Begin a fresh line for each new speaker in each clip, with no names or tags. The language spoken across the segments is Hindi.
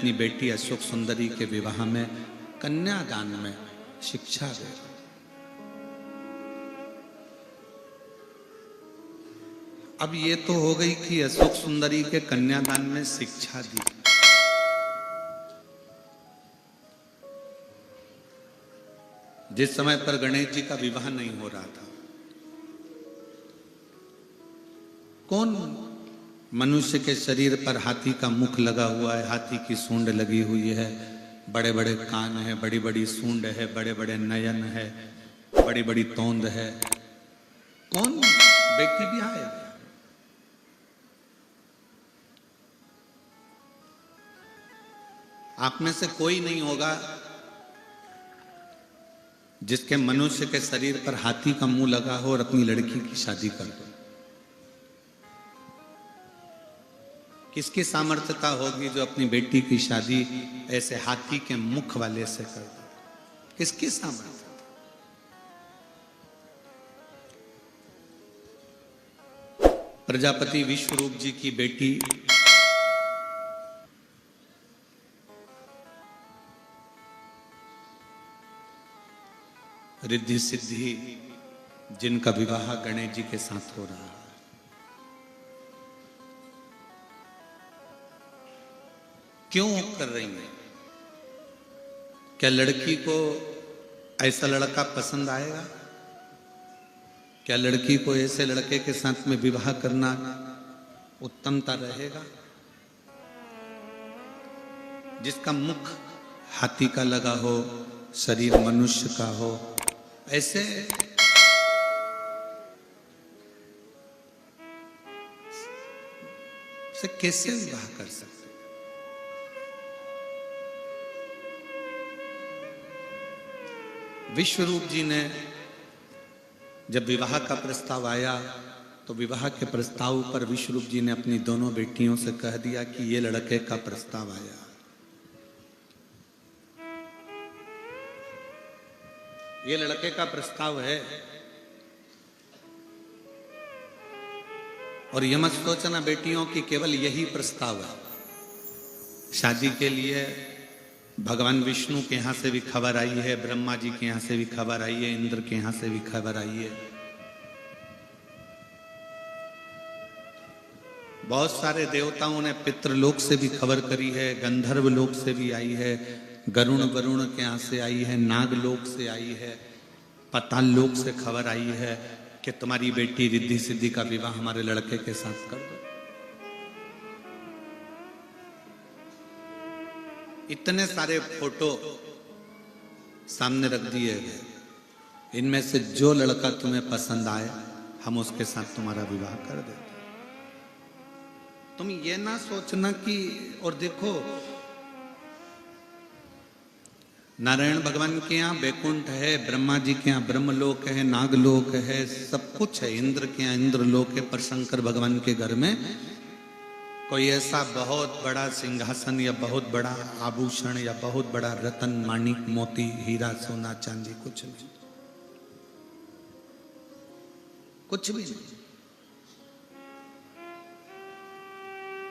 अपनी बेटी अशोक सुंदरी के विवाह में कन्यादान में शिक्षा दे। अब ये तो हो गई कि अशोक सुंदरी के कन्यादान में शिक्षा दी, जिस समय पर गणेश जी का विवाह नहीं हो रहा था। कौन मनुष्य के शरीर पर हाथी का मुख लगा हुआ है, हाथी की सूंड लगी हुई है, बड़े बड़े कान है, बड़ी बड़ी सूंड है, बड़े बड़े नयन है, बड़ी बड़ी तोंद है, कौन व्यक्ति भी आएगा? आप में से कोई नहीं होगा जिसके मनुष्य के शरीर पर हाथी का मुंह लगा हो और अपनी लड़की की शादी कर दो। किसकी सामर्थ्यता होगी जो अपनी बेटी की शादी ऐसे हाथी के मुख वाले से कर दे? किसकी सामर्थ्यता? प्रजापति विश्वरूप जी की बेटी रिद्धि सिद्धि, जिनका विवाह गणेश जी के साथ हो रहा है, क्यों कर रही है? क्या लड़की को ऐसा लड़का पसंद आएगा? क्या लड़की को ऐसे लड़के के साथ में विवाह करना उत्तमता रहेगा जिसका मुख हाथी का लगा हो, शरीर मनुष्य का हो? ऐसे से कैसे विवाह कर सकते? विश्वरूप जी ने जब विवाह का प्रस्ताव आया तो विवाह के प्रस्ताव पर विश्वरूप जी ने अपनी दोनों बेटियों से कह दिया कि ये लड़के का प्रस्ताव आया, ये लड़के का प्रस्ताव है, और ये मत सोचना बेटियों की केवल यही प्रस्ताव है। शादी के लिए भगवान विष्णु के यहां से भी खबर आई है, ब्रह्मा जी के यहां से भी खबर आई है, इंद्र के यहां से भी खबर आई है, बहुत सारे देवताओं ने पितृलोक से भी खबर करी है, गंधर्व लोक से भी आई है, गरुण वरुण के यहां से आई है, नागलोक से आई है, पाताल लोक से खबर आई है कि तुम्हारी बेटी रिद्धि सिद्धि का विवाह हमारे लड़के के साथ कर दो। इतने सारे फोटो सामने रख दिए गए, इनमें से जो लड़का तुम्हें पसंद आए हम उसके साथ तुम्हारा विवाह कर देते। तुम ये ना सोचना कि, और देखो नारायण भगवान के यहाँ बैकुंठ है, ब्रह्मा जी के यहाँ ब्रह्मलोक है, नागलोक है, सब कुछ है, इंद्र के यहाँ इंद्रलोक है, पर शंकर भगवान के घर में कोई ऐसा बहुत बड़ा सिंहासन या बहुत बड़ा आभूषण या बहुत बड़ा रतन माणिक मोती हीरा सोना चांदी कुछ नहीं, कुछ भी नहीं।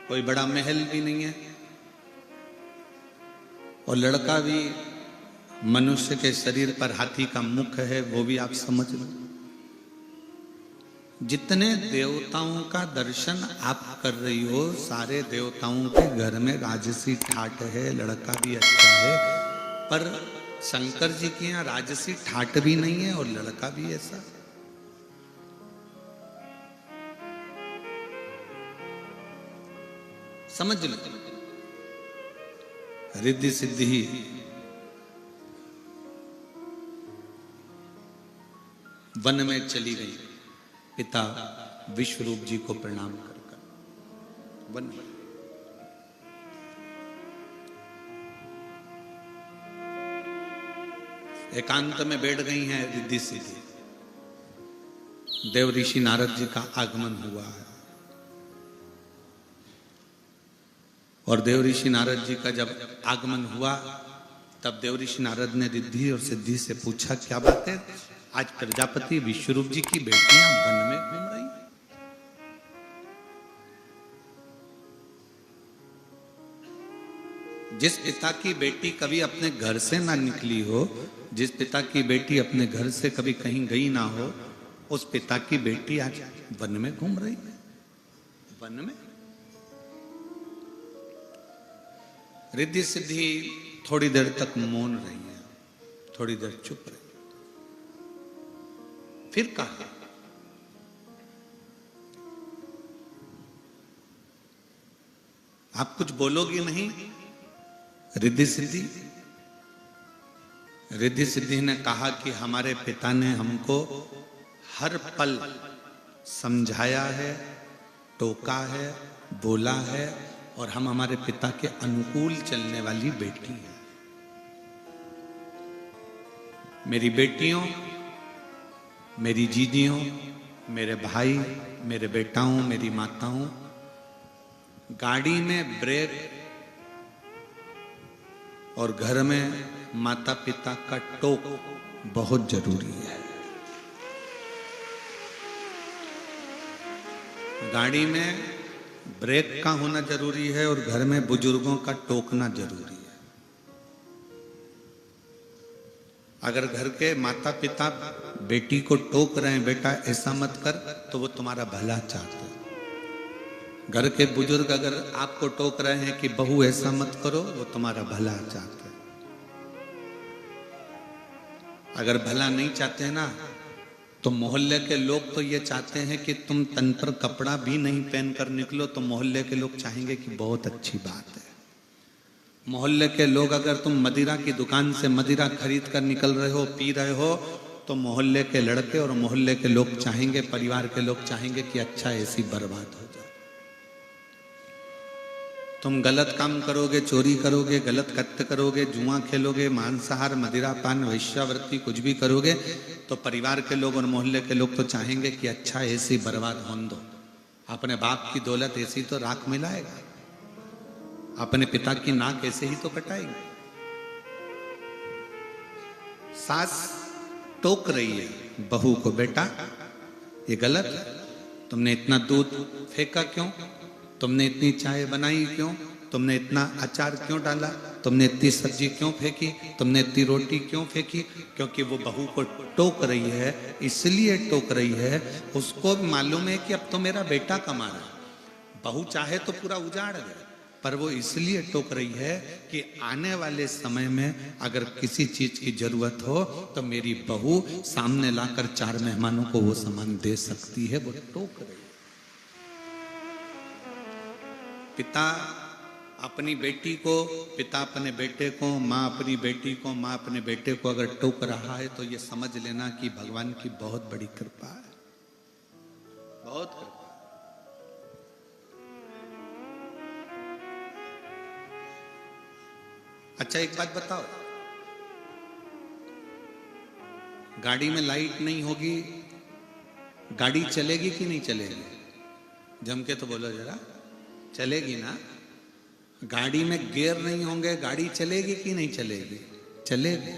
कोई बड़ा महल भी नहीं है, और लड़का भी मनुष्य के शरीर पर हाथी का मुख है, वो भी आप समझ लो। जितने देवताओं का दर्शन आप कर रही हो, सारे देवताओं के घर में राजसी ठाट है, लड़का भी अच्छा है, पर शंकर जी के यहाँ राजसी ठाट भी नहीं है और लड़का भी ऐसा। समझ लो, रिद्धि सिद्धि वन में चली गई पिता विश्वरूप जी को प्रणाम कर वन में। एकांत में बैठ गई हैं रिद्धि सिद्धि। देव ऋषि नारद जी का आगमन हुआ है, और देव ऋषि नारद जी का जब आगमन हुआ तब देव ऋषि नारद ने रिद्धि और सिद्धि से पूछा, क्या बात है, आज प्रजापति विश्वरूप जी की बेटियां वन में घूम रही? जिस पिता की बेटी कभी अपने घर से ना निकली हो, जिस पिता की बेटी अपने घर से कभी कहीं गई ना हो, उस पिता की बेटी आज वन में घूम रही है। वन में रिद्धि सिद्धि थोड़ी देर तक मौन रही है, थोड़ी देर चुप रही, फिर कहा, आप कुछ बोलोगी नहीं? रिद्धि सिद्धि रिद्धि सिद्धि ने कहा कि हमारे पिता ने हमको हर पल समझाया है, टोका है, बोला है, और हम हमारे पिता के अनुकूल चलने वाली बेटी हैं। मेरी बेटियों, मेरी जीजियों, मेरे भाई, मेरे बेटाओं, मेरी माताओं, गाड़ी में ब्रेक और घर में माता पिता का टोक बहुत जरूरी है। गाड़ी में ब्रेक का होना जरूरी है और घर में बुजुर्गों का टोकना जरूरी है। अगर घर के माता पिता बेटी को टोक रहे हैं, बेटा ऐसा मत कर, तो वो तुम्हारा भला चाहते हैं। घर के बुजुर्ग अगर आपको टोक रहे हैं कि बहू ऐसा मत करो, वो तुम्हारा भला चाहते हैं। अगर भला नहीं चाहते हैं ना, तो मोहल्ले के लोग तो ये चाहते हैं कि तुम तन पर कपड़ा भी नहीं पहन कर निकलो, तो मोहल्ले के लोग चाहेंगे कि बहुत अच्छी बात है। मोहल्ले के लोग अगर तुम मदिरा की दुकान से मदिरा खरीद कर निकल रहे हो, पी रहे हो, तो मोहल्ले के लड़के और मोहल्ले के लोग चाहेंगे, परिवार के लोग चाहेंगे कि अच्छा ऐसी बर्बाद हो जाए। तुम गलत काम करोगे, चोरी करोगे, गलत कृत्य करोगे, जुआ खेलोगे, मांसाहार, मदिरा पान, वैश्यावृत्ति कुछ भी करोगे, तो परिवार के लोग और मोहल्ले के लोग तो चाहेंगे कि अच्छा ऐसी बर्बाद होने दो। अपने बाप की दौलत ऐसी तो राख मिलाएगा, अपने पिता की नाक ऐसे ही तो कटाएगी। सास टोक रही है बहू को, बेटा ये गलत है, तुमने इतना दूध फेंका क्यों, तुमने इतनी चाय बनाई क्यों, तुमने इतना अचार क्यों डाला, तुमने इतनी सब्जी क्यों फेंकी, तुमने इतनी रोटी क्यों फेंकी। क्योंकि वो बहू को टोक रही है, इसलिए टोक रही है, उसको भी मालूम है कि अब तो मेरा बेटा कमा रहा है। बहू चाहे तो पूरा उजाड़ दे, पर वो इसलिए टोक रही है कि आने वाले समय में अगर किसी चीज की जरूरत हो तो मेरी बहू सामने लाकर 4 मेहमानों को वो सामान दे सकती है। वो टोक रही है। पिता अपनी बेटी को, पिता अपने बेटे को, माँ अपनी बेटी को, माँ अपने बेटे को अगर टोक रहा है तो ये समझ लेना कि भगवान की बहुत बड़ी कृपा है, बहुत कृपा। अच्छा एक बात बताओ, गाड़ी में लाइट नहीं होगी, गाड़ी चलेगी कि नहीं चलेगी? जम के तो बोलो जरा, चलेगी ना। गाड़ी में गियर नहीं होंगे, गाड़ी चलेगी कि नहीं चलेगी? चलेगी।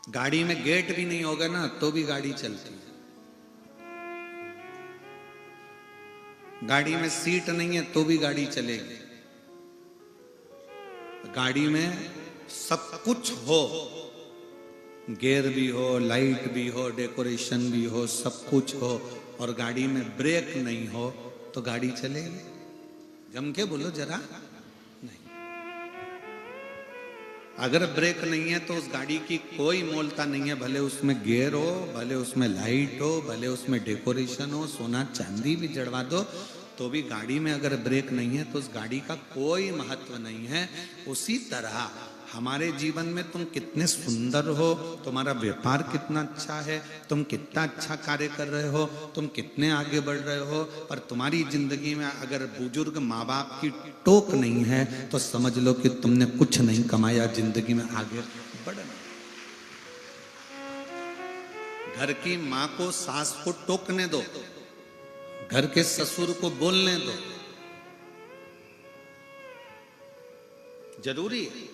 गाड़ी में गेट भी नहीं होगा ना, तो भी गाड़ी चलती है। गाड़ी में सीट नहीं है तो भी गाड़ी चलेगी। गाड़ी में सब कुछ हो, गियर भी हो, लाइट भी हो, डेकोरेशन भी हो, सब कुछ हो, और गाड़ी में ब्रेक नहीं हो तो गाड़ी चलेगी? जम के बोलो जरा, नहीं। अगर ब्रेक नहीं है तो उस गाड़ी की कोई मोलता नहीं है, भले उसमें गियर हो, भले उसमें लाइट हो, भले उसमें डेकोरेशन हो, सोना चांदी भी जड़वा दो, तो भी गाड़ी में अगर ब्रेक नहीं है तो उस गाड़ी का कोई महत्व नहीं है। उसी तरह हमारे जीवन में तुम कितने सुंदर हो, तुम्हारा व्यापार कितना अच्छा है, तुम कितना अच्छा कार्य कर रहे हो, तुम कितने आगे बढ़ रहे हो, पर तुम्हारी जिंदगी में अगर बुजुर्ग माँ बाप की टोक नहीं है तो समझ लो कि तुमने कुछ नहीं कमाया, जिंदगी में आगे बढ़ना। घर की माँ को, सास को टोकने दो, घर के ससुर को बोलने दो, जरूरी है।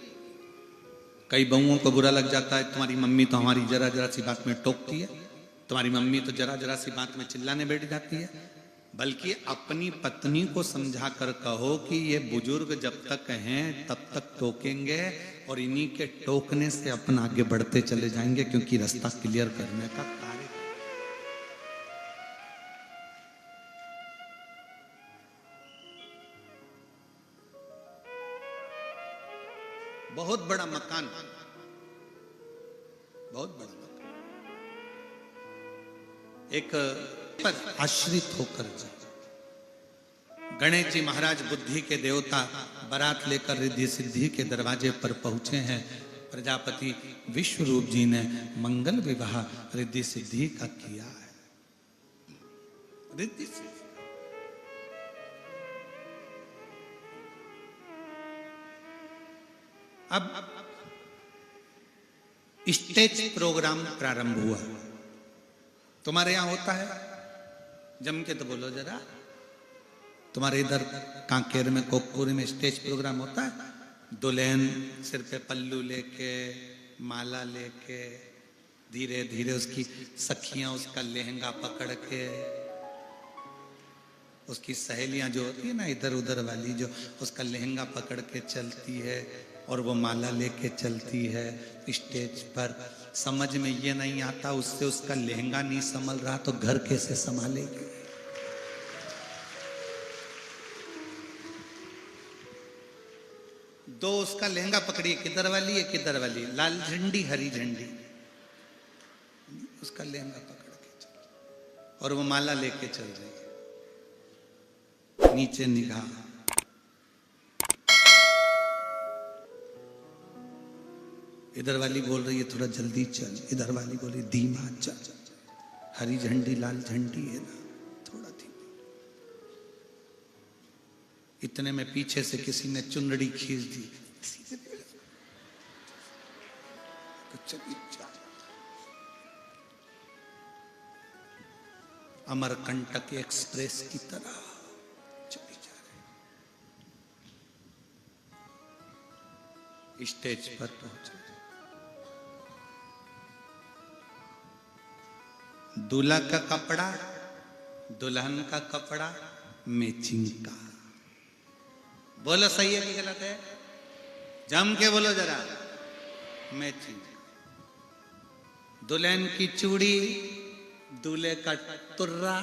कई बहुओं को बुरा लग जाता है, तुम्हारी मम्मी तो हमारी जरा जरा सी बात में टोकती है, तुम्हारी मम्मी तो जरा जरा सी बात में चिल्लाने बैठ जाती है। बल्कि अपनी पत्नी को समझा कर कहो कि ये बुजुर्ग जब तक हैं तब तक टोकेंगे और इन्हीं के टोकने से अपन आगे बढ़ते चले जाएंगे, क्योंकि रास्ता क्लियर करने का कार्य। बहुत बड़ा मकान, बहुत बड़ा मकान, एक पर आश्रित होकर जाए। गणेश जी महाराज बुद्धि के देवता बारात लेकर रिद्धि सिद्धि के दरवाजे पर पहुंचे हैं। प्रजापति विश्वरूप जी ने मंगल विवाह रिद्धि सिद्धि का किया है। रिद्धि सिद्धि अब स्टेज प्रोग्राम प्रारंभ हुआ। तुम्हारे यहां होता है? जम के तो बोलो जरा। तुम्हारे इधर कांकेर में, कोकपुर में स्टेज प्रोग्राम होता है? दुल्हन सिर पे पल्लू लेके, माला लेके, धीरे धीरे उसकी सखियां उसका लहंगा पकड़ के, उसकी सहेलियां जो होती है ना इधर उधर वाली, जो उसका लहंगा पकड़ के चलती है और वो माला लेके चलती है स्टेज पर। समझ में ये नहीं आता, उससे उसका लहंगा नहीं संभल रहा तो घर कैसे संभालेगी? दो उसका लहंगा पकड़ी, किधर वाली है किधर वाली, लाल झंडी हरी झंडी, उसका लहंगा पकड़ के चल और वो माला लेके चल रही है। नीचे निगाह, इधर वाली बोल रही है थोड़ा जल्दी चल, इधर वाली बोली धीमा चल, हरी झंडी लाल झंडी है ना, थोड़ा धीमा। इतने में पीछे से किसी ने चुनड़ी खींच दी, अमरकंटक एक्सप्रेस की तरह चली जा रही। स्टेज पर पहुंचे, दूल्हा का कपड़ा दुल्हन का कपड़ा मैचिंग का। बोलो सही है कि गलत है? जम के बोलो जरा। मैचिंग। दुल्हन की चूड़ी, दूल्हे का तुर्रा,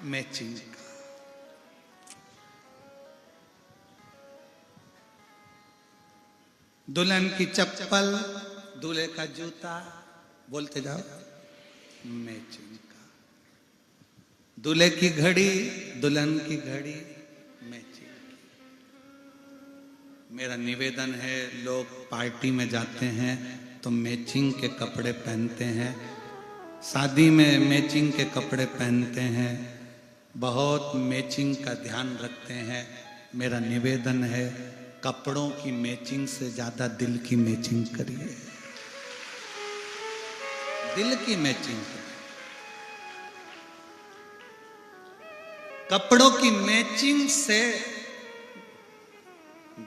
मैचिंग का। दुल्हन की चप्पल, दूल्हे का जूता, बोलते जाओ, मैचिंग का। दूल्हे की घड़ी, दुल्हन की घड़ी, मैचिंग की। मेरा निवेदन है, लोग पार्टी में जाते हैं तो मैचिंग के कपड़े पहनते हैं, शादी में मैचिंग के कपड़े पहनते हैं, बहुत मैचिंग का ध्यान रखते हैं। मेरा निवेदन है, कपड़ों की मैचिंग से ज्यादा दिल की मैचिंग करिए। दिल की मैचिंग करिए। कपड़ों की मैचिंग से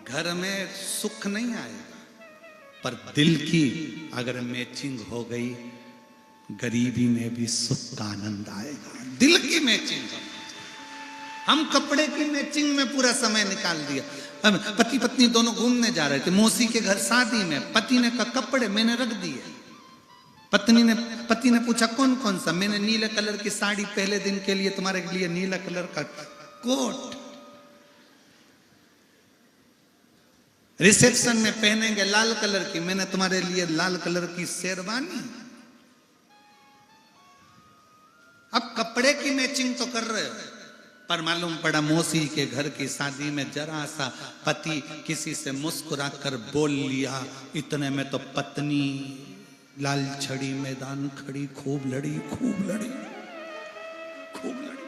घर में सुख नहीं आएगा, पर दिल की अगर मैचिंग हो गई, गरीबी में भी सुख का आनंद आएगा। दिल की मैचिंग। हम कपड़े की मैचिंग में पूरा समय निकाल दिया। पति पत्नी दोनों घूमने जा रहे थे, मौसी के घर शादी में, पति ने कहा कपड़े मैंने रख दिए। पति ने पूछा कौन कौन सा? मैंने नीले कलर की साड़ी, पहले दिन के लिए तुम्हारे लिए नीला कलर का कोट, रिसेप्शन में पहनेंगे लाल कलर की, मैंने तुम्हारे लिए लाल कलर की शेरवानी। अब कपड़े की मैचिंग तो कर रहे हो, पर मालूम पड़ा मौसी के घर की शादी में जरा सा पति किसी से मुस्कुरा कर बोल लिया, इतने में तो पत्नी लाल छड़ी मैदान खड़ी, खूब लड़ी खूब लड़ी खूब लड़ी।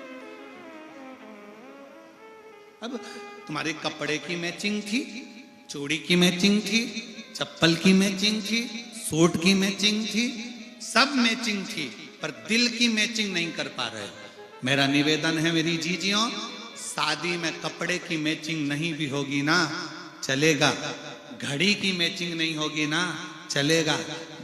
अब तुम्हारे कपड़े की मैचिंग थी, चूड़ी की मैचिंग थी, चप्पल की मैचिंग थी, सूट की मैचिंग थी, सब मैचिंग थी, पर दिल की मैचिंग नहीं कर पा रहे। मेरा निवेदन है मेरी जीजियों, शादी में कपड़े की मैचिंग नहीं भी होगी ना चलेगा, घड़ी की मैचिंग नहीं होगी ना चलेगा,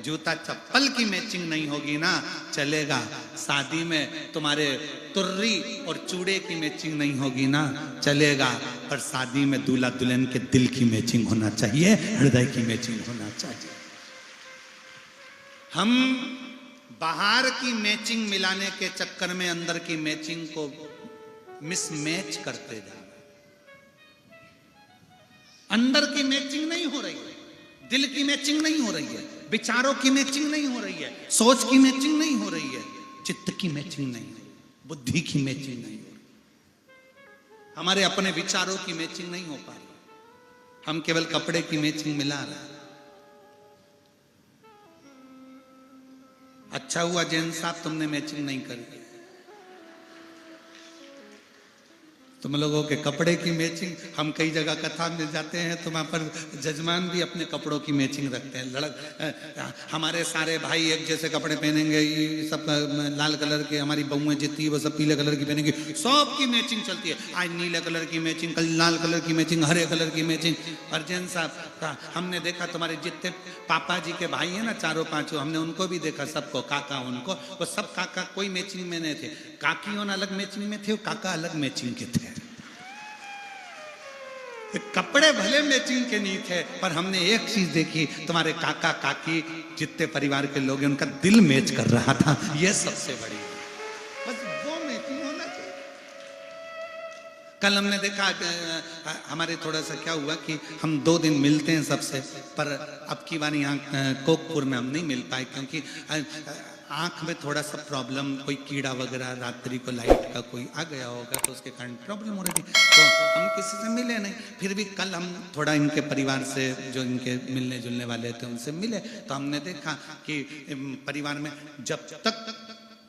जूता चप्पल की मैचिंग नहीं होगी ना चलेगा, शादी में तुम्हारे तुर्री और चूड़े की मैचिंग नहीं होगी ना चलेगा, पर शादी में दूल्हा दुल्हन के दिल की मैचिंग होना चाहिए, हृदय की मैचिंग होना चाहिए। हम बाहर की मैचिंग मिलाने के चक्कर में अंदर की मैचिंग को मिसमैच करते जा रहे, अंदर की मैचिंग नहीं हो रही है, दिल की मैचिंग नहीं हो रही है, विचारों की मैचिंग नहीं हो रही है, सोच की मैचिंग नहीं हो रही है, चित्त की मैचिंग नहीं हो रही, बुद्धि की मैचिंग नहीं हो रही, हमारे अपने विचारों की मैचिंग नहीं हो पा रही, हम केवल कपड़े की मैचिंग मिला रहे हैं। अच्छा हुआ जैन साहब तुमने मैचिंग नहीं करी, तुम लोगों के कपड़े की मैचिंग, हम कई जगह कथा में जाते हैं तो वहां पर जजमान भी अपने कपड़ों की मैचिंग रखते हैं। हमारे सारे भाई एक जैसे कपड़े पहनेंगे, ये सब लाल कलर के, हमारी बहुएं जितनी है वो सब पीले कलर की पहनेंगी, सबकी मैचिंग चलती है, आज नीले कलर की मैचिंग, कल लाल कलर की मैचिंग, हरे कलर की मैचिंग। और जैन साहब हमने देखा तुम्हारे जितने पापा जी के भाई है ना, चारों पांचों, हमने उनको भी देखा, सबको, काका उनको, वो सब काका कोई मैचिंग में नहीं थे, काकियों अलग मैचिंग में थे, काका अलग मैचिंग के थे। कपड़े भले मैचिंग के नहीं थे, पर हमने एक चीज देखी, तुम्हारे काका काकी जितने परिवार के लोग हैं उनका दिल मैच कर रहा था, यह सबसे बड़ी, बस वो मैचिंग होना चाहिए। कल हमने देखा, हमारे थोड़ा सा क्या हुआ कि हम 2 दिन मिलते हैं सबसे, पर अब की बार यहाँ कोकपुर में हम नहीं मिल पाए, क्योंकि आंख में थोड़ा सा प्रॉब्लम, कोई कीड़ा वगैरह, रात्रि को लाइट का कोई आ गया होगा तो उसके कारण प्रॉब्लम हो रही थी, तो हम किसी से मिले नहीं। फिर भी कल हम थोड़ा इनके परिवार से, जो इनके मिलने जुलने वाले थे उनसे मिले, तो हमने देखा कि परिवार में जब तक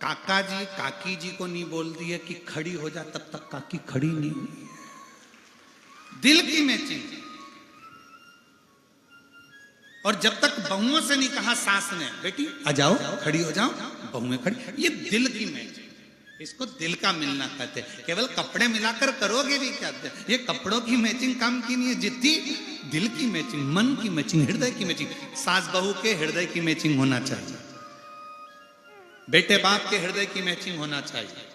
काका जी काकी जी को नहीं बोल दिए कि खड़ी हो जा, तब तक काकी खड़ी नहीं हुई है, दिल की मैचिंग। और जब तक बहुओं से नहीं कहा सास ने, बेटी आ जाओ, खड़ी हो जाओ, बहुएं खड़ी, ये दिल की मैचिंग, इसको दिल का मिलना कहते हैं। केवल कपड़े मिलाकर करोगे भी क्या, ये कपड़ों की मैचिंग काम की नहीं है, जितनी दिल की मैचिंग, मन की मैचिंग, हृदय की मैचिंग। सास बहू के हृदय की मैचिंग होना चाहिए, बेटे बाप के हृदय की मैचिंग होना चाहिए,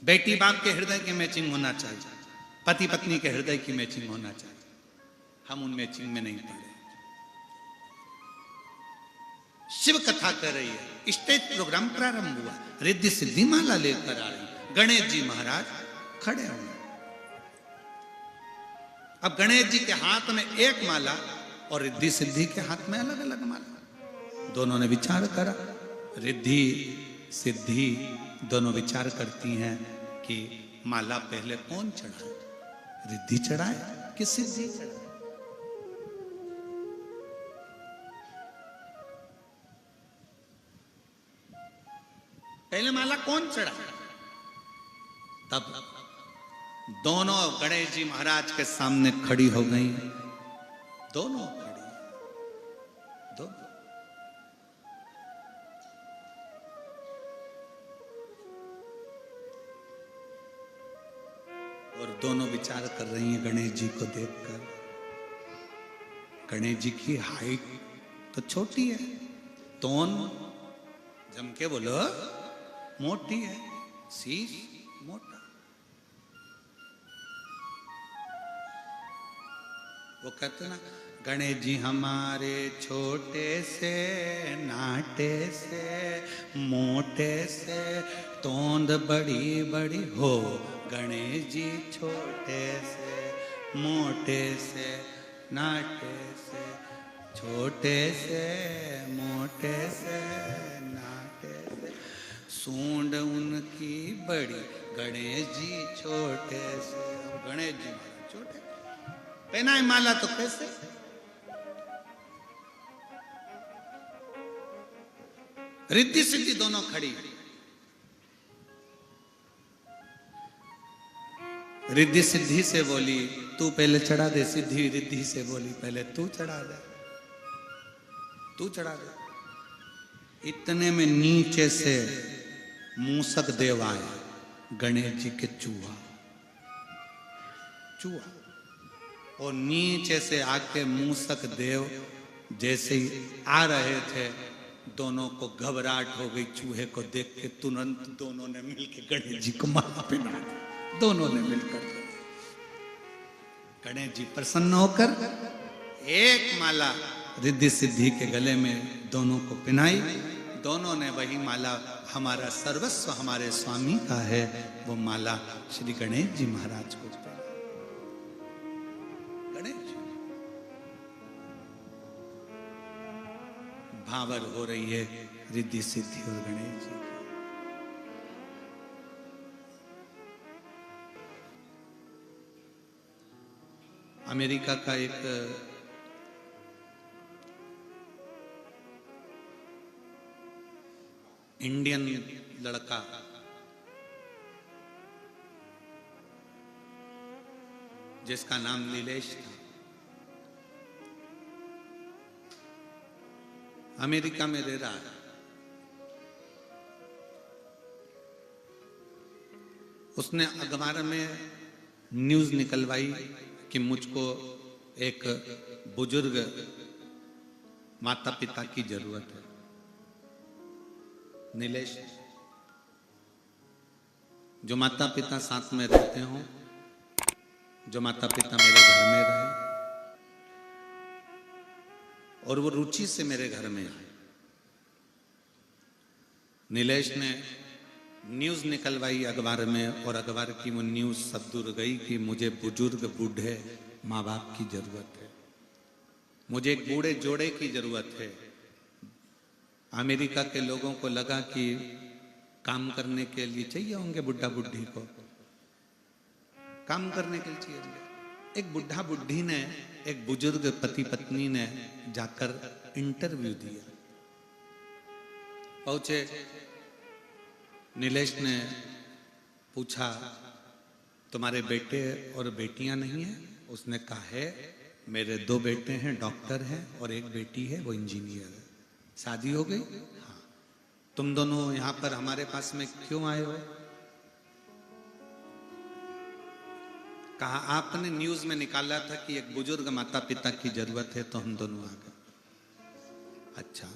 बेटी बाप के हृदय की मैचिंग होना चाहिए, पति पत्नी के हृदय की मैचिंग होना चाहिए। हम उन मैचिंग में नहीं पड़े। शिव कथा कर रही है, स्टेज प्रोग्राम प्रारंभ हुआ, रिद्धि सिद्धि माला लेकर आ रही, गणेश जी महाराज खड़े हुए। अब गणेश जी के हाथ में एक माला और रिद्धि सिद्धि के हाथ में अलग अलग माला। दोनों ने विचार करा, रिद्धि सिद्धि दोनों विचार करती हैं कि माला पहले कौन चढ़ाए, रिद्धि चढ़ाए कि सिद्धि चढ़ाए। पहले माला कौन चढ़ा, तब दोनों गणेश जी महाराज के सामने खड़ी हो गई, दोनों खड़ी, दोनों। और दोनों विचार कर रही हैं गणेश जी को देखकर। गणेश जी की हाइट तो छोटी है, तोन जम के बोलो मोटी है, शीश मोटा। वो कहते ना, गणेश जी हमारे छोटे से नाटे से मोटे से तोंद बड़ी बड़ी हो, गणेश जी छोटे से मोटे से नाटे से, छोटे से मोटे से नाटे से, सूंड उनकी बड़ी, गणेश जी छोटे से। गणेश जी महाराज छोटे, पहना है माला तो कैसे? रिद्धि सिद्धि दोनों खड़ी। रिद्धि सिद्धि से बोली तू पहले चढ़ा दे, सिद्धि रिद्धि से बोली पहले तू चढ़ा दे, तू चढ़ा दे। इतने में नीचे से मूसक देव आए, गणेश जी के चूहा, चूहा, और नीचे से आके मूसक देव जैसे ही आ रहे थे दोनों को घबराहट हो गई, चूहे को देख के तुरंत दोनों ने मिलकर गणेश जी को माला पहना दी। दोनों ने मिलकर गणेश जी प्रसन्न होकर एक माला रिद्धि सिद्धि के गले में दोनों को पहनाई। दोनों ने वही माला, हमारा सर्वस्व हमारे स्वामी का है, वो माला श्री गणेश जी महाराज को पहनाई। गणेश जी भावर हो रही है रिद्धि सिद्धि और गणेश जी। अमेरिका का एक इंडियन लड़का जिसका नाम नीलेश था, अमेरिका में रह रहा है। उसने अखबार में न्यूज निकलवाई कि मुझको एक बुजुर्ग माता पिता की जरूरत है। नीलेश, जो माता पिता साथ में रहते हों, जो माता पिता मेरे घर में रहे और वो रुचि से मेरे घर में आए। नीलेश ने न्यूज निकलवाई अखबार में और अखबार की वो न्यूज सब दूर गई कि मुझे बुजुर्ग बूढ़े माँ बाप की जरूरत है, मुझे एक बूढ़े जोड़े की जरूरत है। अमेरिका के लोगों को लगा कि काम करने के लिए चाहिए होंगे बुढ़ा बुढ़ी को, काम करने के लिए चाहिए होंगे। एक बुढ़ा बुढ़ी ने, एक बुजुर्ग पति पत्नी ने जाकर इंटरव्यू दिया। पहुंचे, नीलेश ने पूछा तुम्हारे बेटे और बेटियां नहीं है? उसने कहा है मेरे 2 बेटे हैं, डॉक्टर हैं, और एक बेटी है वो इंजीनियर है। शादी हो गई? हाँ। तुम दोनों यहां पर हमारे पास में क्यों आए हो? कहा आपने न्यूज में निकाला था कि एक बुजुर्ग माता पिता की जरूरत है तो हम दोनों आ गए। अच्छा,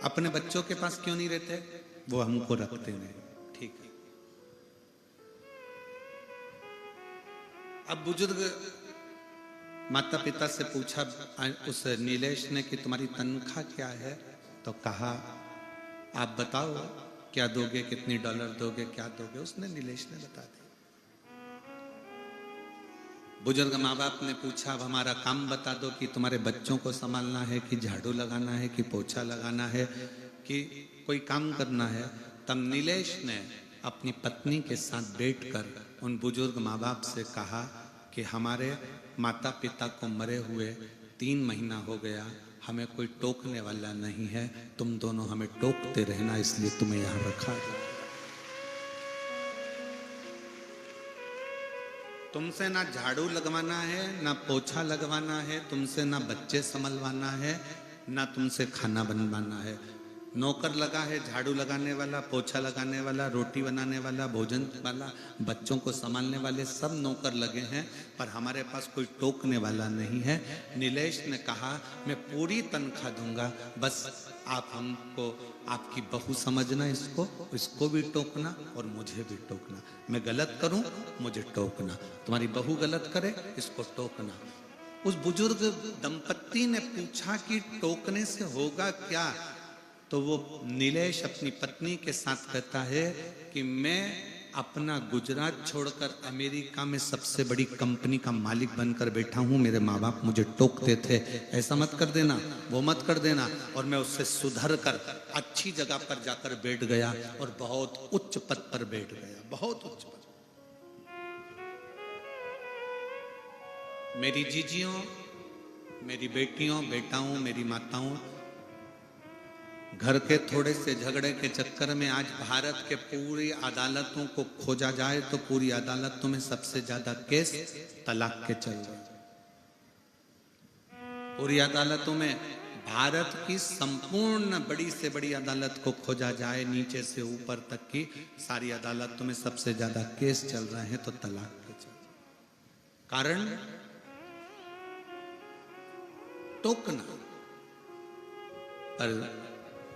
अपने बच्चों के पास क्यों नहीं रहते? वो हमको रखते नहीं। ठीक है। अब बुजुर्ग माता पिता से पूछा उस नीलेश ने कि तुम्हारी तनख्वाह क्या है? तो कहा आप बताओ क्या दोगे, कितनी डॉलर दोगे, क्या दोगे? उसने, नीलेश ने बता दिया। बुजुर्ग माँ बाप ने पूछा अब हमारा काम बता दो कि तुम्हारे बच्चों को संभालना है कि झाड़ू लगाना है कि पोछा लगाना है कि कोई काम करना है। तब नीलेश ने अपनी पत्नी के साथ बैठकर उन बुजुर्ग माँ बाप से कहा कि हमारे माता पिता को मरे हुए 3 महीना हो गया, हमें कोई टोकने वाला नहीं है, तुम दोनों हमें टोकते रहना, इसलिए तुम्हें यहां रखा गया। तुमसे ना झाड़ू लगवाना है, ना पोछा लगवाना है, तुमसे ना बच्चे संभलवाना है, ना तुमसे खाना बनवाना है। नौकर लगा है, झाड़ू लगाने वाला, पोछा लगाने वाला, रोटी बनाने वाला, भोजन वाला, बच्चों को संभालने वाले सब नौकर लगे हैं, पर हमारे पास कोई टोकने वाला नहीं है। नीलेश ने कहा मैं पूरी तनख्वाह दूंगा, बस आप हमको आपकी बहू समझना, इसको भी टोकना और मुझे भी टोकना। मैं गलत करूं मुझे टोकना, तुम्हारी बहू गलत करे इसको टोकना। उस बुजुर्ग दंपत्ति ने पूछा कि टोकने से होगा क्या? तो वो नीलेश अपनी पत्नी के साथ कहता है कि मैं अपना गुजरात छोड़कर अमेरिका में सबसे बड़ी कंपनी का मालिक बनकर बैठा हूं, मेरे माँ बाप मुझे टोकते थे, ऐसा मत कर देना, वो मत कर देना, और मैं उससे सुधर कर अच्छी जगह पर जाकर बैठ गया और बहुत उच्च पद पर बैठ गया, बहुत उच्च पद। मेरी जीजियों, मेरी बेटियों, बेटाओं, मेरी माताओं, घर के थोड़े से झगड़े के चक्कर में आज भारत के पूरी अदालतों को खोजा जाए तो पूरी अदालतों में सबसे ज्यादा केस तलाक के चल रहे। पूरी अदालतों में भारत की संपूर्ण बड़ी से बड़ी अदालत को खोजा जाए, नीचे से ऊपर तक की सारी अदालतों में सबसे ज्यादा केस चल रहे हैं तो तलाक के चल रहे। कारण टोकना। पर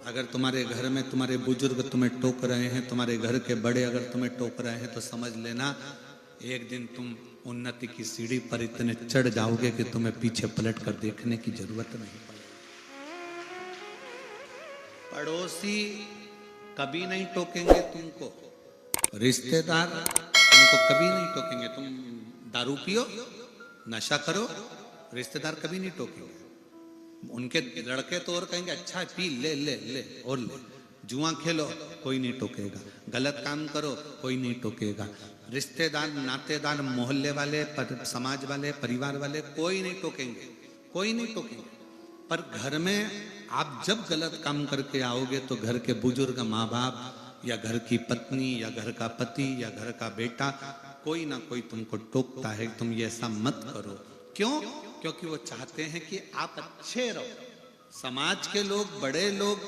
अगर तुम्हारे घर में तुम्हारे बुजुर्ग तुम्हें टोक रहे हैं, तुम्हारे घर के बड़े अगर तुम्हें टोक रहे हैं, तो समझ लेना एक दिन तुम उन्नति की सीढ़ी पर इतने चढ़ जाओगे कि तुम्हें पीछे पलट कर देखने की जरूरत नहीं पड़ेगी। पड़ोसी कभी नहीं टोकेंगे तुमको, रिश्तेदार तुमको कभी नहीं टोकेंगे। तुम दारू पियो, नशा करो, रिश्तेदार कभी नहीं टोकेंगे। उनके लड़के तो और कहेंगे अच्छा पी ले ले ले और ले। जुआ खेलो, कोई नहीं टोकेगा। गलत काम करो, कोई नहीं टोकेगा। रिश्तेदार, नातेदार, मोहल्ले वाले, समाज वाले, परिवार वाले कोई नहीं टोकेंगे, कोई नहीं टोकेंगे। पर घर में आप जब गलत काम करके आओगे तो घर के बुजुर्ग, माँ बाप या घर की पत्नी या घर का पति या घर का बेटा, कोई ना कोई तुमको टोकता है, तुम ये ऐसा मत करो। क्यों? क्योंकि वो चाहते हैं कि आप अच्छे रहो। समाज के लोग, बड़े लोग,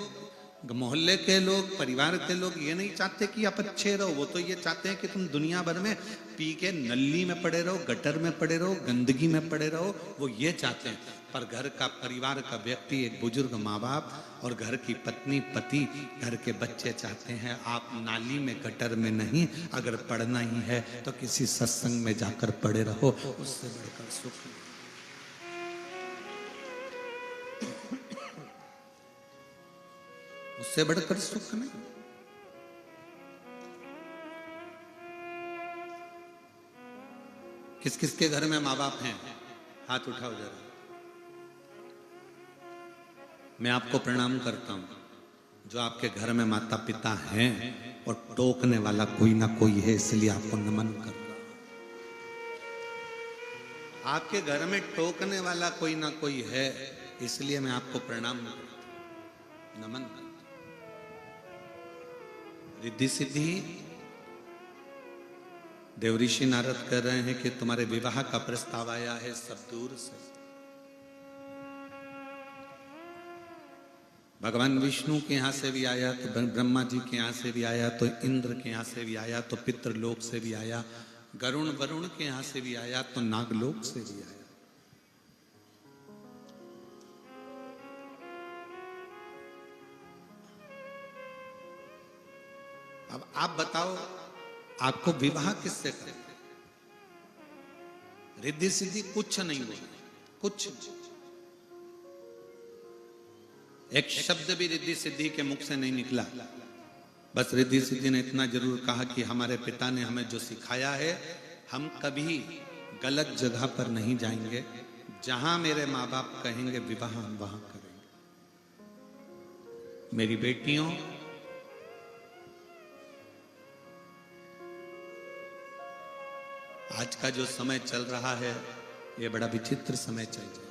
मोहल्ले के लोग, परिवार के लोग ये नहीं चाहते कि आप अच्छे रहो। वो तो ये चाहते हैं कि तुम दुनिया भर में पी के नल्ली में पड़े रहो, गटर में पड़े रहो, गंदगी में पड़े रहो, वो ये चाहते हैं। पर घर का, परिवार का व्यक्ति, एक बुजुर्ग, माँ बाप और घर की पत्नी, पति, घर के बच्चे चाहते हैं आप नाली में, गटर में नहीं, अगर पढ़ना ही है तो किसी सत्संग में जाकर पड़े रहो। उससे बढ़कर सुख नहीं। उससे बढ़कर सुख नहीं। किस किस के घर में माँ बाप हैं? हाथ उठाओ जरा। मैं आपको प्रणाम करता हूं। जो आपके घर में माता पिता हैं और टोकने वाला कोई ना कोई है, इसलिए आपको नमन कर रहा हूं। आपके घर में टोकने वाला कोई ना कोई है, इसलिए मैं आपको प्रणाम करता हूं, नमन करता हूं। रिद्धि सिद्धि, देवऋषि नारद कह रहे हैं कि तुम्हारे विवाह का प्रस्ताव आया है सब दूर से। भगवान विष्णु के यहां से भी आया, तो ब्रह्मा जी के यहां से भी आया, तो इंद्र के यहां से भी आया, तो पितृलोक से भी आया, गरुण वरुण के यहां से भी आया, तो नागलोक से भी आया। अब आप बताओ, आपको विवाह किससे करें? रिद्धि सिद्धि कुछ नहीं हुई, कुछ। एक शब्द भी रिद्धि सिद्धि के मुख से नहीं निकला। बस रिद्धि सिद्धि ने इतना जरूर कहा कि हमारे पिता ने हमें जो सिखाया है, हम कभी गलत जगह पर नहीं जाएंगे। जहां मेरे माँ बाप कहेंगे विवाह, हम वहां करेंगे। मेरी बेटियों, आज का जो समय चल रहा है, ये बड़ा विचित्र समय चल रहा है।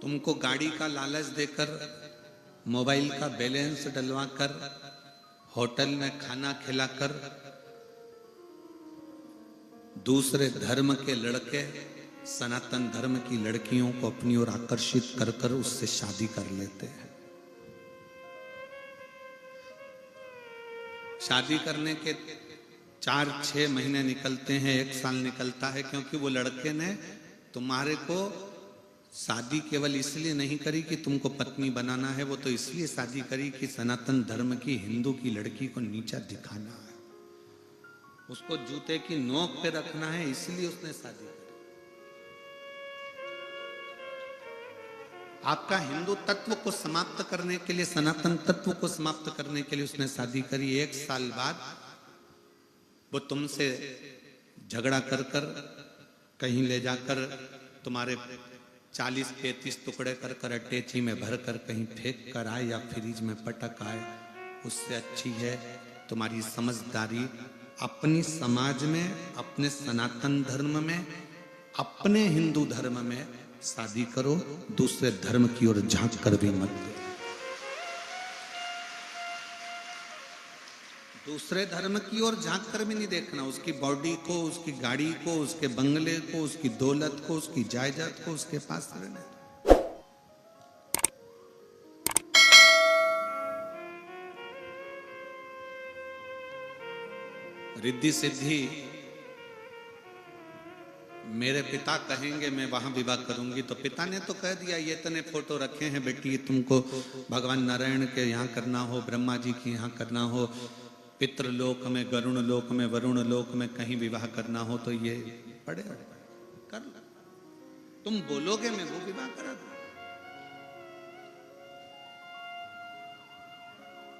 तुमको गाड़ी का लालच देकर, मोबाइल का बैलेंस डलवाकर, होटल में खाना खिलाकर, दूसरे धर्म के लड़के सनातन धर्म की लड़कियों को अपनी ओर आकर्षित कर कर उससे शादी कर लेते हैं। शादी करने के 4-6 महीने निकलते हैं, 1 साल निकलता है, क्योंकि वो लड़के ने तुम्हारे को शादी केवल इसलिए नहीं करी कि तुमको पत्नी बनाना है, वो तो इसलिए शादी करी कि सनातन धर्म की, हिंदू की लड़की को नीचा दिखाना है, उसको जूते की नोक पे रखना है, इसलिए उसने शादी करी। आपका हिंदू तत्व को समाप्त करने के लिए, सनातन तत्व को समाप्त करने के लिए उसने शादी करी। 1 साल बाद वो तुमसे झगड़ा कर कर कहीं ले जाकर तुम्हारे 40-35 टुकड़े कर कर अटैची में भर कर कहीं फेंक कर आए या फ्रिज में पटक आए, उससे अच्छी है तुम्हारी समझदारी। अपनी समाज में, अपने सनातन धर्म में, अपने हिंदू धर्म में शादी करो, दूसरे धर्म की ओर झांक कर भी मत दो। दूसरे धर्म की ओर झांक कर भी नहीं देखना। उसकी बॉडी को, उसकी गाड़ी को, उसके बंगले को, उसकी दौलत को, उसकी जायदाद को उसके पास रहने दो। रिद्धि सिद्धि मेरे पिता कहेंगे मैं वहां विवाह करूंगी, तो पिता ने तो कह दिया ये इतने फोटो रखे हैं बेटी, तुमको भगवान नारायण के यहाँ करना हो, ब्रह्मा जी के यहाँ करना हो, पितृलोक में, गरुण लोक में, वरुण लोक में कहीं विवाह करना हो तो ये पड़े कर लो, तुम बोलोगे मैं वो विवाह करा दूं।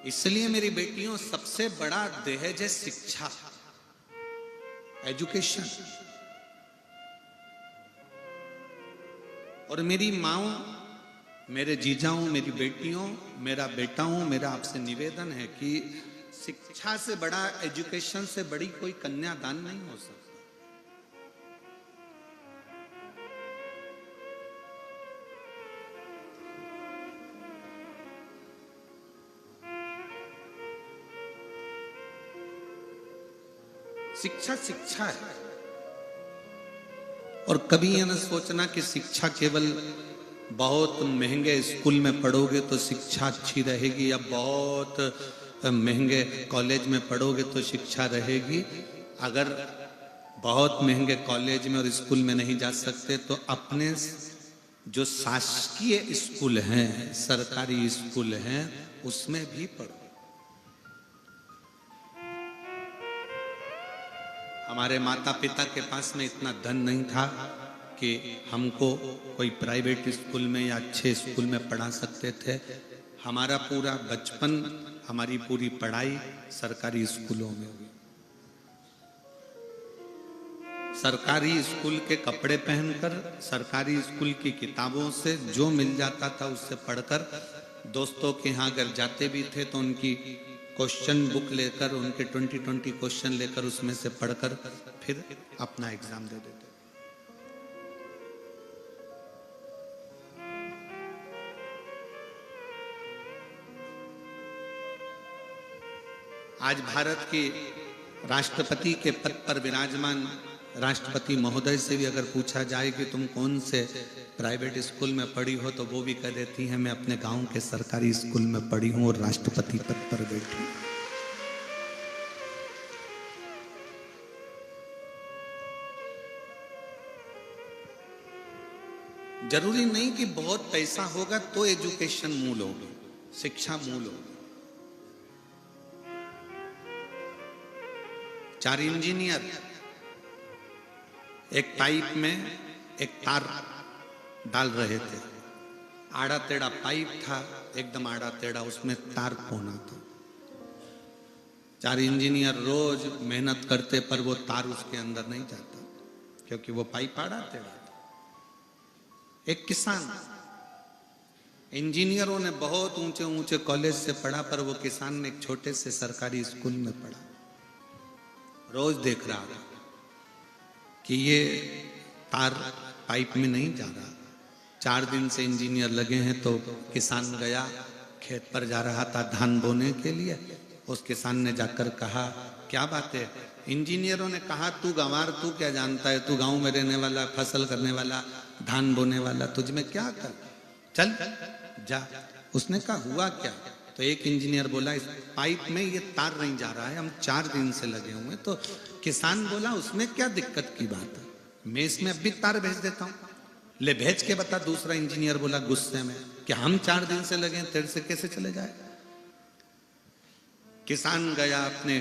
इसलिए मेरी बेटियों सबसे बड़ा दहेज है शिक्षा, एजुकेशन। और मेरी माओ, मेरे जीजाओं, मेरी बेटियों, मेरा बेटा हूं, मेरा आपसे निवेदन है कि शिक्षा से बड़ा, एजुकेशन से बड़ी कोई कन्यादान नहीं हो सकता। शिक्षा शिक्षा है। और कभी यह न सोचना कि शिक्षा केवल बहुत महंगे स्कूल में पढ़ोगे तो शिक्षा अच्छी रहेगी, या बहुत महंगे कॉलेज में पढ़ोगे तो शिक्षा रहेगी। अगर बहुत महंगे कॉलेज में और स्कूल में नहीं जा सकते तो अपने जो शासकीय स्कूल हैं, सरकारी स्कूल हैं, उसमें भी पढ़ो। हमारे माता पिता के पास में इतना धन नहीं था कि हमको कोई प्राइवेट स्कूल में या अच्छे स्कूल में पढ़ा सकते थे। हमारा पूरा बचपन, हमारी पूरी पढ़ाई सरकारी स्कूलों में हुई। सरकारी स्कूल के कपड़े पहनकर, सरकारी स्कूल की किताबों से जो मिल जाता था उससे पढ़कर, दोस्तों के यहाँ अगर जाते भी थे तो उनकी क्वेश्चन बुक लेकर, उनके 20 क्वेश्चन लेकर उसमें से पढ़कर फिर अपना एग्जाम दे देते। आज भारत के राष्ट्रपति के पद पर विराजमान राष्ट्रपति महोदय से भी अगर पूछा जाए कि तुम कौन से प्राइवेट स्कूल में पढ़ी हो, तो वो भी कह देती हैं मैं अपने गांव के सरकारी स्कूल में पढ़ी हूं और राष्ट्रपति पद पर बैठी हूं। जरूरी नहीं कि बहुत पैसा होगा तो एजुकेशन मूल होगी, शिक्षा मूल होगी। 4 इंजीनियर एक पाइप में एक तार डाल रहे थे। आड़ा टेढ़ा पाइप था, एकदम आड़ा टेढ़ा, उसमें तार कोना था। 4 इंजीनियर रोज मेहनत करते पर वो तार उसके अंदर नहीं जाता, क्योंकि वो पाइप आड़ा टेढ़ा था। एक किसान, इंजीनियरों ने बहुत ऊंचे ऊंचे कॉलेज से पढ़ा, पर वो किसान ने एक छोटे से सरकारी स्कूल में पढ़ा। रोज देख रहा था कि ये तार पाइप में नहीं जा रहा। 4 दिन से इंजीनियर लगे हैं, तो किसान गया, खेत पर जा रहा था धान बोने के लिए। उस किसान ने जाकर कहा क्या बात है? इंजीनियरों ने कहा तू गंवार, तू क्या जानता है, तू गांव में रहने वाला, फसल करने वाला, धान बोने वाला, तुझ में क्या कर, चल जा। उसने कहा हुआ क्या? तो एक इंजीनियर बोला इस पाइप में ये तार नहीं जा रहा है, हम 4 दिन से लगे हुए। तो किसान बोला उसमें क्या दिक्कत की बात है, मैं इसमें अब भी तार भेज देता हूं, ले भेज के बता। दूसरा इंजीनियर बोला गुस्से में कि हम 4 दिन से लगे हैं, तेरे से कैसे चले जाए। किसान गया अपने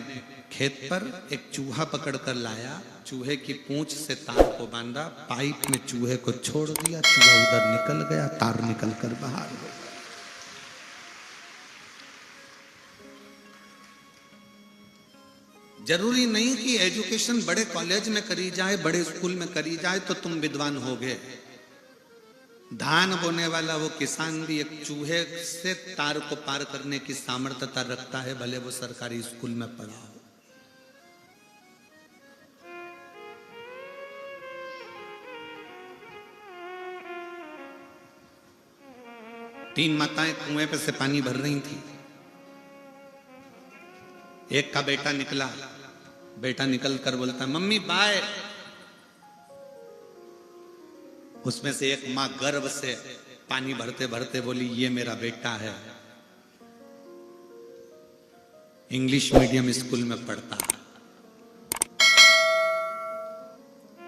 खेत पर, एक चूहा पकड़ कर लाया, चूहे की पूंछ से तार को बांधा, पाइप में चूहे को छोड़ दिया, चूहा उधर निकल गया, तार निकल कर बाहर हो गया। जरूरी नहीं कि एजुकेशन बड़े कॉलेज में करी जाए, बड़े स्कूल में करी जाए तो तुम विद्वान होगे। धान बोने वाला वो किसान भी एक चूहे से तार को पार करने की सामर्थ्यता रखता है, भले वो सरकारी स्कूल में पढ़ा हो। तीन माताएं कुएं पे से पानी भर रही थी। एक का बेटा निकला, बेटा निकल कर बोलता मम्मी बाय। उसमें से एक मां गर्व से पानी भरते भरते बोली ये मेरा बेटा है, इंग्लिश मीडियम स्कूल में पढ़ता है।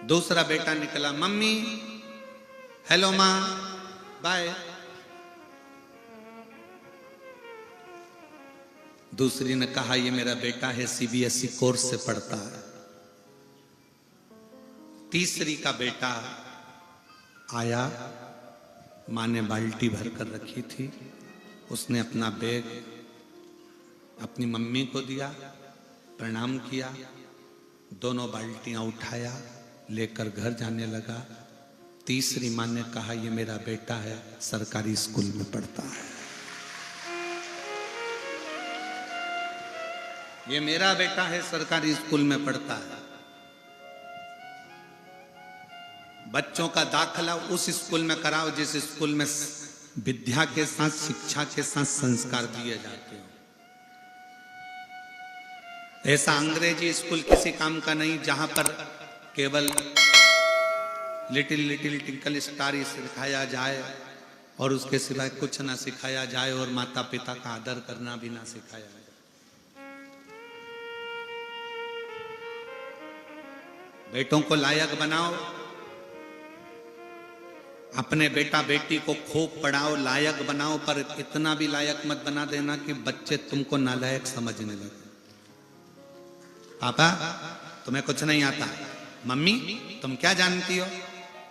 दूसरा बेटा निकला, मम्मी हेलो माँ बाय। दूसरी ने कहा ये मेरा बेटा है, सीबीएसई कोर्स से पढ़ता है। तीसरी का बेटा आया, माँ ने बाल्टी भर कर रखी थी, उसने अपना बैग अपनी मम्मी को दिया, प्रणाम किया, दोनों बाल्टियां उठाया, लेकर घर जाने लगा। तीसरी माँ ने कहा ये मेरा बेटा है, सरकारी स्कूल में पढ़ता है। ये मेरा बेटा है, सरकारी स्कूल में पढ़ता है। बच्चों का दाखिला उस स्कूल में कराओ जिस स्कूल में विद्या के साथ, शिक्षा के साथ संस्कार दिए जाते हो। ऐसा अंग्रेजी स्कूल किसी काम का नहीं जहां पर केवल लिटिल लिटिल टिंकल स्टार ही सिखाया जाए और उसके सिवाय कुछ ना सिखाया जाए और माता पिता का आदर करना भी ना सिखाया जाए। बेटों को लायक बनाओ, अपने बेटा बेटी को खूब पढ़ाओ, लायक बनाओ, पर इतना भी लायक मत बना देना कि बच्चे तुमको नालायक समझने लगे। पापा तुम्हें कुछ नहीं आता, मम्मी तुम क्या जानती हो,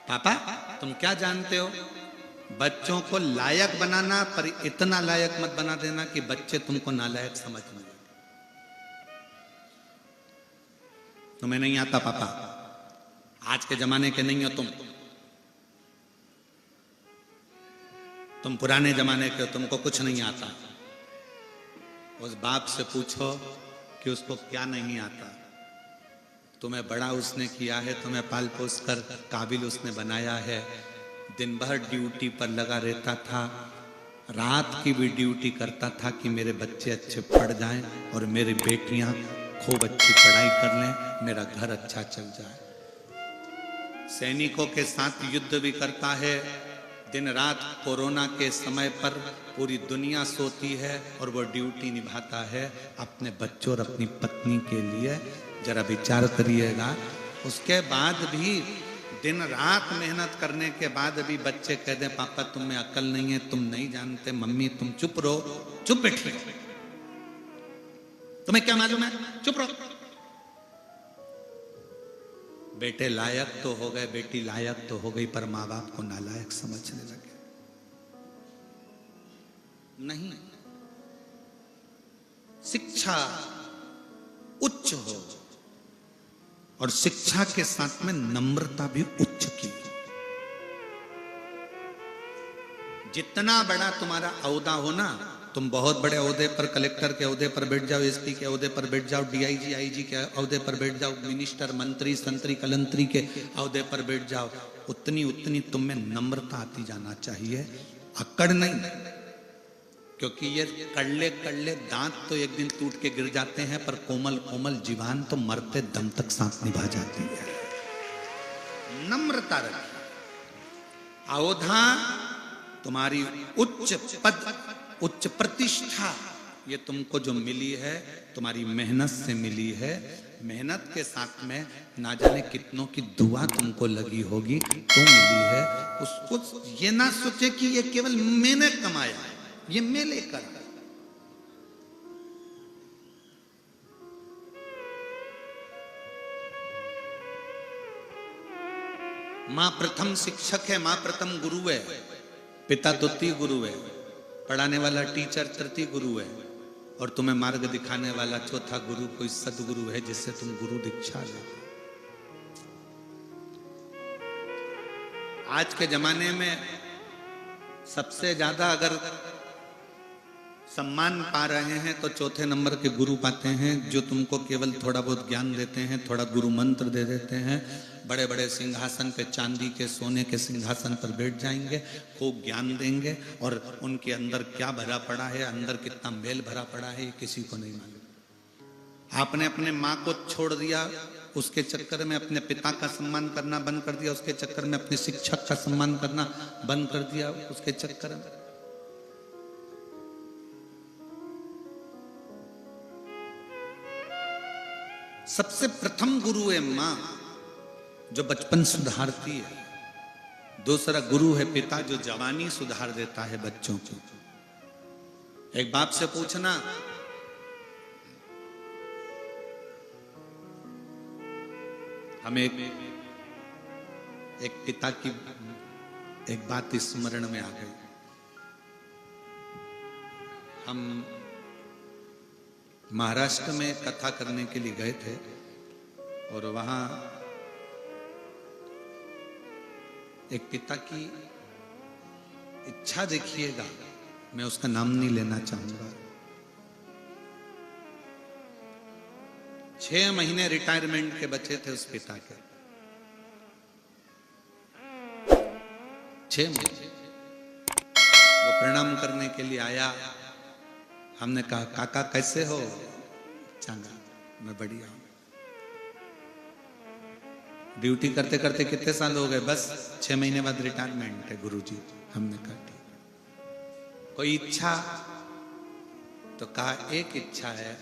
पापा तुम क्या जानते हो। बच्चों को लायक बनाना, पर इतना लायक मत बना देना कि बच्चे तुमको नालायक समझने लगे। तुम्हें नहीं आता पापा, आज के जमाने के नहीं हो तुम पुराने जमाने के हो, तुमको कुछ नहीं आता। उस बाप से पूछो कि उसको क्या नहीं आता। तुम्हें बड़ा उसने किया है, तुम्हें पाल पोस कर काबिल उसने बनाया है। दिन भर ड्यूटी पर लगा रहता था, रात की भी ड्यूटी करता था कि मेरे बच्चे अच्छे पढ़ जाएं और मेरी बेटियां खूब अच्छी पढ़ाई कर लें, मेरा घर अच्छा चल जाए। सैनिकों के साथ युद्ध भी करता है, दिन रात कोरोना के समय पर पूरी दुनिया सोती है और वो ड्यूटी निभाता है अपने बच्चों और अपनी पत्नी के लिए। जरा विचार करिएगा, उसके बाद भी दिन रात मेहनत करने के बाद भी बच्चे कह दें पापा तुम्हें अकल नहीं है, तुम नहीं जानते, मम्मी तुम चुप रहो, चुप बैठिए, तुम्हें क्या मालूम है, चुप रहो। बेटे लायक तो हो गए, बेटी लायक तो हो गई, पर माँ बाप को नालायक समझने लगे। नहीं, शिक्षा उच्च हो और शिक्षा के साथ में नम्रता भी उच्च की। जितना बड़ा तुम्हारा औहदा हो ना, तुम बहुत बड़े ओहदे पर, कलेक्टर के ओहदे पर बैठ जाओ, एसपी के ओहदे पर बैठ जाओ, डीआईजी आईजी के ओहदे पर बैठ जाओ, मिनिस्टर मंत्री संतरी कलंतरी के ओहदे पर बैठ जाओ, उतनी उतनी तुम में नम्रता आती जाना चाहिए, अकड़ नहीं। क्योंकि ये कड़ले कड़ले दांत तो एक दिन टूट के गिर जाते हैं, पर कोमल कोमल जीवान तो मरते दम तक साथ निभा जाती है। नम्रता रखिए। औधा तुम्हारी उच्च पद, उच्च प्रतिष्ठा, ये तुमको जो मिली है तुम्हारी मेहनत से मिली है। मेहनत के साथ में ना जाने कितनों की दुआ तुमको लगी होगी तो मिली है। उसको ये ना सोचे कि ये केवल मैंने कमाया है, ये मैं लेकर। मां प्रथम शिक्षक है, मां प्रथम गुरु है, पिता द्वितीय गुरु है, पढ़ाने वाला टीचर तृतीय गुरु है, और तुम्हें मार्ग दिखाने वाला चौथा गुरु कोई सदगुरु है जिससे तुम गुरु दीक्षा लो। आज के जमाने में सबसे ज्यादा अगर सम्मान पा रहे हैं तो चौथे नंबर के गुरु पाते हैं, जो तुमको केवल थोड़ा बहुत ज्ञान देते हैं, थोड़ा गुरु मंत्र दे देते हैं। बड़े बड़े सिंहासन पे, चांदी के सोने के सिंहासन पर बैठ जाएंगे, खूब ज्ञान देंगे, और उनके अंदर क्या भरा पड़ा है, अंदर कितना मेल भरा पड़ा है, ये किसी को नहीं मालूम। आपने अपने माँ को छोड़ दिया, उसके चक्कर में अपने पिता का सम्मान करना बंद कर दिया, उसके चक्कर में अपने शिक्षक का सम्मान करना बंद कर दिया, उसके चक्कर में। सबसे प्रथम गुरु है मां, जो बचपन सुधारती है, दूसरा गुरु है पिता जो जवानी सुधार देता है बच्चों को। एक बाप से पूछना, हमें एक पिता की एक बात स्मरण में आ गई। हम महाराष्ट्र में कथा करने के लिए गए थे और वहां एक पिता की इच्छा देखिएगा, मैं उसका नाम नहीं लेना चाहूंगा। 6 महीने रिटायरमेंट के बचे थे उस पिता के, 6 महीने। वो प्रणाम करने के लिए आया, हमने कहा काका कैसे हो? चंगा, मैं बढ़िया हूं। ड्यूटी करते करते कितने साल हो गए? बस 6 महीने बाद रिटायरमेंट है गुरुजी। हमने कहा ठीक। कोई इच्छा? तो कहा एक इच्छा है,